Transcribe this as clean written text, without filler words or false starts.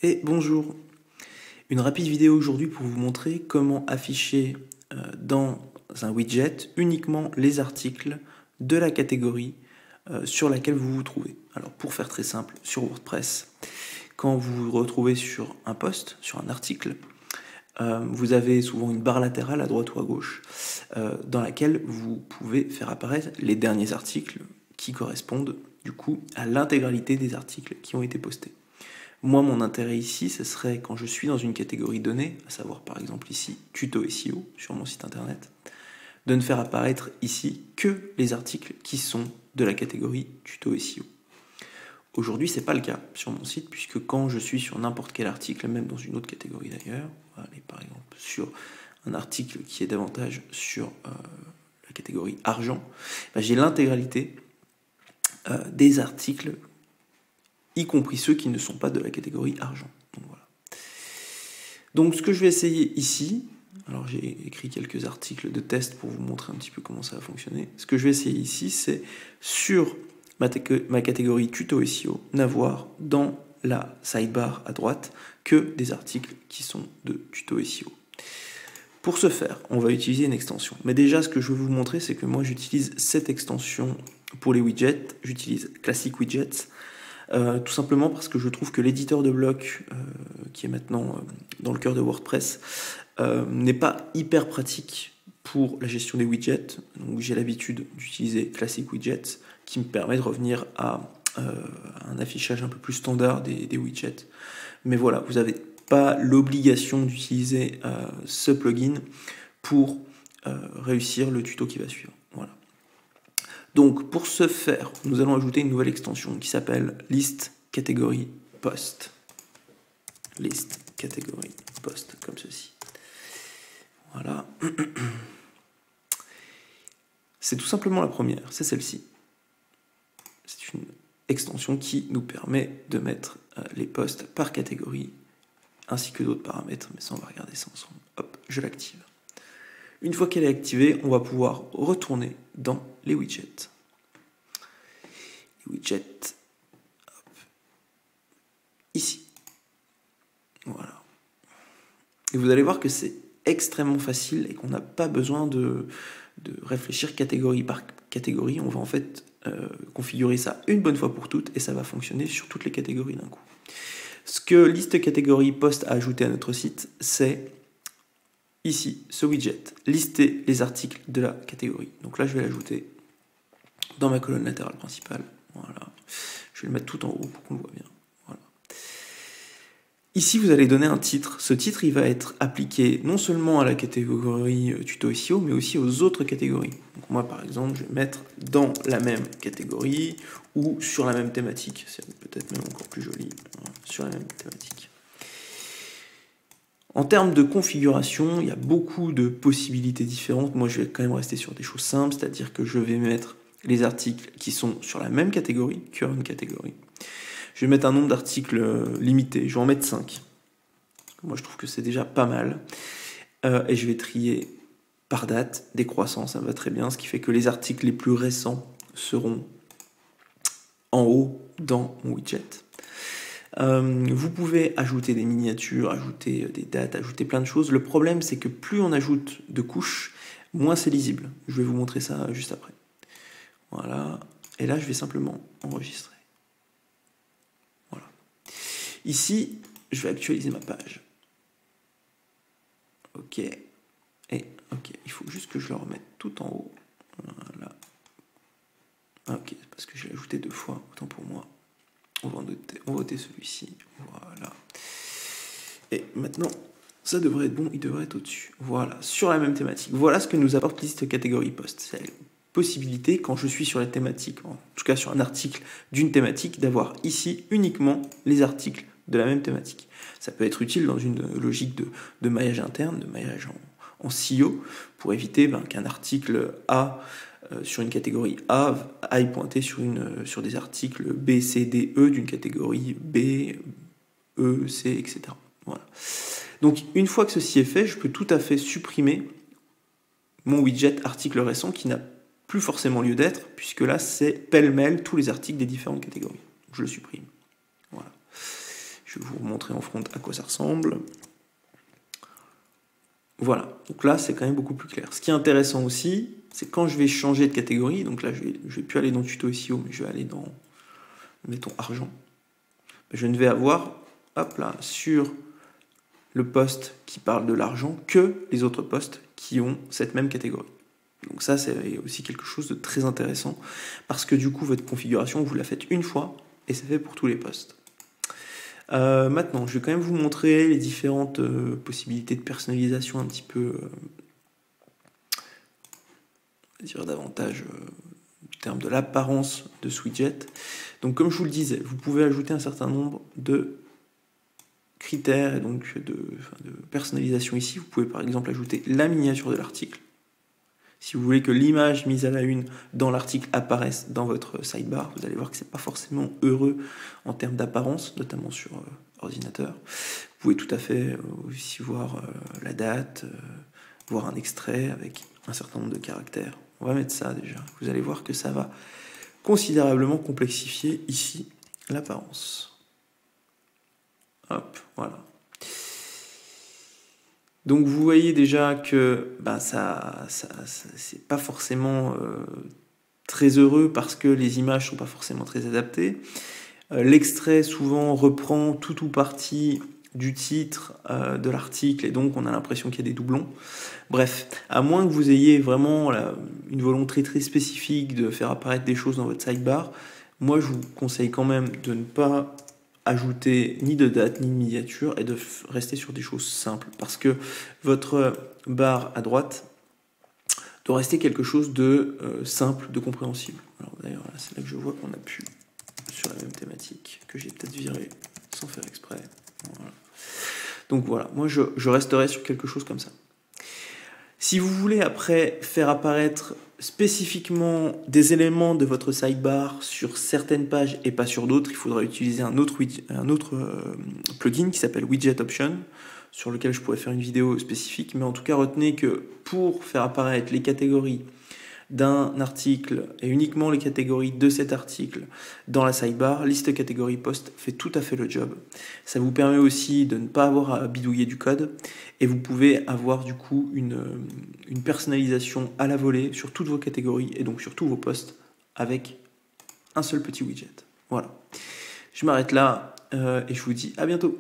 Et bonjour, une rapide vidéo aujourd'hui pour vous montrer comment afficher dans un widget uniquement les articles de la catégorie sur laquelle vous vous trouvez. Alors pour faire très simple, sur WordPress, quand vous vous retrouvez sur un post, sur un article, vous avez souvent une barre latérale à droite ou à gauche dans laquelle vous pouvez faire apparaître les derniers articles qui correspondent du coup à l'intégralité des articles qui ont été postés. Moi, mon intérêt ici, ce serait quand je suis dans une catégorie donnée, à savoir par exemple ici, tuto SEO sur mon site internet, de ne faire apparaître ici que les articles qui sont de la catégorie tuto SEO. Aujourd'hui, ce n'est pas le cas sur mon site, puisque quand je suis sur n'importe quel article, même dans une autre catégorie d'ailleurs, par exemple sur un article qui est davantage sur la catégorie argent, j'ai l'intégralité des articles, y compris ceux qui ne sont pas de la catégorie argent. Donc, voilà. Donc ce que je vais essayer ici, alors j'ai écrit quelques articles de test pour vous montrer un petit peu comment ça va fonctionner. Ce que je vais essayer ici, c'est sur ma catégorie tuto SEO, n'avoir dans la sidebar à droite que des articles qui sont de tuto SEO. Pour ce faire, on va utiliser une extension. Mais déjà, ce que je veux vous montrer, c'est que moi j'utilise cette extension pour les widgets, j'utilise Classic Widgets, tout simplement parce que je trouve que l'éditeur de bloc, qui est maintenant dans le cœur de WordPress, n'est pas hyper pratique pour la gestion des widgets. Donc j'ai l'habitude d'utiliser Classic Widgets, qui me permet de revenir à un affichage un peu plus standard des widgets. Mais voilà, vous n'avez pas l'obligation d'utiliser ce plugin pour réussir le tuto qui va suivre. Voilà. Donc pour ce faire, nous allons ajouter une nouvelle extension qui s'appelle List Category Post. List Category Post, comme ceci. Voilà. C'est tout simplement la première, c'est celle-ci. C'est une extension qui nous permet de mettre les posts par catégorie, ainsi que d'autres paramètres, mais ça on va regarder ça ensemble. Hop, je l'active. Une fois qu'elle est activée, on va pouvoir retourner dans les widgets. Les widgets, hop, ici. Voilà. Et vous allez voir que c'est extrêmement facile et qu'on n'a pas besoin de réfléchir catégorie par catégorie. On va en fait configurer ça une bonne fois pour toutes et ça va fonctionner sur toutes les catégories d'un coup. Ce que List Category Post a ajouté à notre site, c'est ici, ce widget, lister les articles de la catégorie. Donc là, je vais l'ajouter dans ma colonne latérale principale. Voilà. Je vais le mettre tout en haut pour qu'on le voit bien. Voilà. Ici, vous allez donner un titre. Ce titre, il va être appliqué non seulement à la catégorie tuto SEO, mais aussi aux autres catégories. Donc moi, par exemple, je vais mettre dans la même catégorie ou sur la même thématique. C'est peut-être même encore plus joli. Voilà, sur la même thématique. En termes de configuration, il y a beaucoup de possibilités différentes. Moi, je vais quand même rester sur des choses simples, c'est-à-dire que je vais mettre les articles qui sont sur la même catégorie, current catégorie. Je vais mettre un nombre d'articles limité, je vais en mettre 5. Moi, je trouve que c'est déjà pas mal. Et je vais trier par date, décroissant, ça me va très bien, ce qui fait que les articles les plus récents seront en haut dans mon widget. Vous pouvez ajouter des miniatures, ajouter des dates, ajouter plein de choses. Le problème, c'est que plus on ajoute de couches, moins c'est lisible. Je vais vous montrer ça juste après. Voilà. Et là, je vais simplement enregistrer. Voilà. Ici, je vais actualiser ma page. OK. Et OK, il faut juste que je le remette tout en haut. Voilà. OK, parce que je l'ai ajouté 2 fois, autant pour moi. On va voter celui-ci. Voilà. Et maintenant, ça devrait être bon, il devrait être au-dessus. Voilà, sur la même thématique. Voilà ce que nous apporte List Category Post. C'est la possibilité, quand je suis sur la thématique, en tout cas sur un article d'une thématique, d'avoir ici uniquement les articles de la même thématique. Ça peut être utile dans une logique de maillage interne, de maillage en SEO, pour éviter qu'un article A sur une catégorie A aille pointer sur des articles B, C, D, E d'une catégorie B, E, C, etc. Voilà. Donc une fois que ceci est fait, je peux tout à fait supprimer mon widget article récent qui n'a plus forcément lieu d'être, puisque là c'est pêle-mêle tous les articles des différentes catégories. Je le supprime. Voilà. Je vais vous montrer en front à quoi ça ressemble. Voilà, donc là c'est quand même beaucoup plus clair. Ce qui est intéressant aussi, c'est quand je vais changer de catégorie, donc là je vais plus aller dans tuto SEO, mais je vais aller dans, mettons, argent. Je ne vais avoir, hop là, sur le poste qui parle de l'argent que les autres postes qui ont cette même catégorie. Donc ça c'est aussi quelque chose de très intéressant, parce que du coup votre configuration, vous la faites une fois, et c'est fait pour tous les postes. Maintenant, je vais quand même vous montrer les différentes possibilités de personnalisation un petit peu, on va dire davantage du terme de l'apparence de ce widget. Donc comme je vous le disais, vous pouvez ajouter un certain nombre de critères et donc de personnalisation ici. Vous pouvez par exemple ajouter la miniature de l'article. Si vous voulez que l'image mise à la une dans l'article apparaisse dans votre sidebar, vous allez voir que c'est pas forcément heureux en termes d'apparence, notamment sur ordinateur. Vous pouvez tout à fait aussi voir la date, voir un extrait avec un certain nombre de caractères. On va mettre ça déjà. Vous allez voir que ça va considérablement complexifier ici l'apparence. Hop, voilà. Donc vous voyez déjà que c'est pas forcément très heureux parce que les images sont pas forcément très adaptées. L'extrait souvent reprend tout ou partie du titre de l'article et donc on a l'impression qu'il y a des doublons. Bref, à moins que vous ayez vraiment une volonté très spécifique de faire apparaître des choses dans votre sidebar, moi je vous conseille quand même de ne pas ajouter ni de date ni de miniature et de rester sur des choses simples parce que votre barre à droite doit rester quelque chose de simple, de compréhensible. Alors d'ailleurs là, c'est là que je vois qu'on a pu sur la même thématique que j'ai peut-être viré sans faire exprès. Voilà. Donc voilà, moi je resterai sur quelque chose comme ça. Si vous voulez après faire apparaître spécifiquement des éléments de votre sidebar sur certaines pages et pas sur d'autres, il faudra utiliser un autre plugin qui s'appelle Widget Option, sur lequel je pourrais faire une vidéo spécifique, mais en tout cas retenez que pour faire apparaître les catégories d'un article et uniquement les catégories de cet article dans la sidebar, liste catégorie post fait tout à fait le job. Ça vous permet aussi de ne pas avoir à bidouiller du code et vous pouvez avoir du coup une personnalisation à la volée sur toutes vos catégories et donc sur tous vos posts avec un seul petit widget. Voilà. Je m'arrête là et je vous dis à bientôt.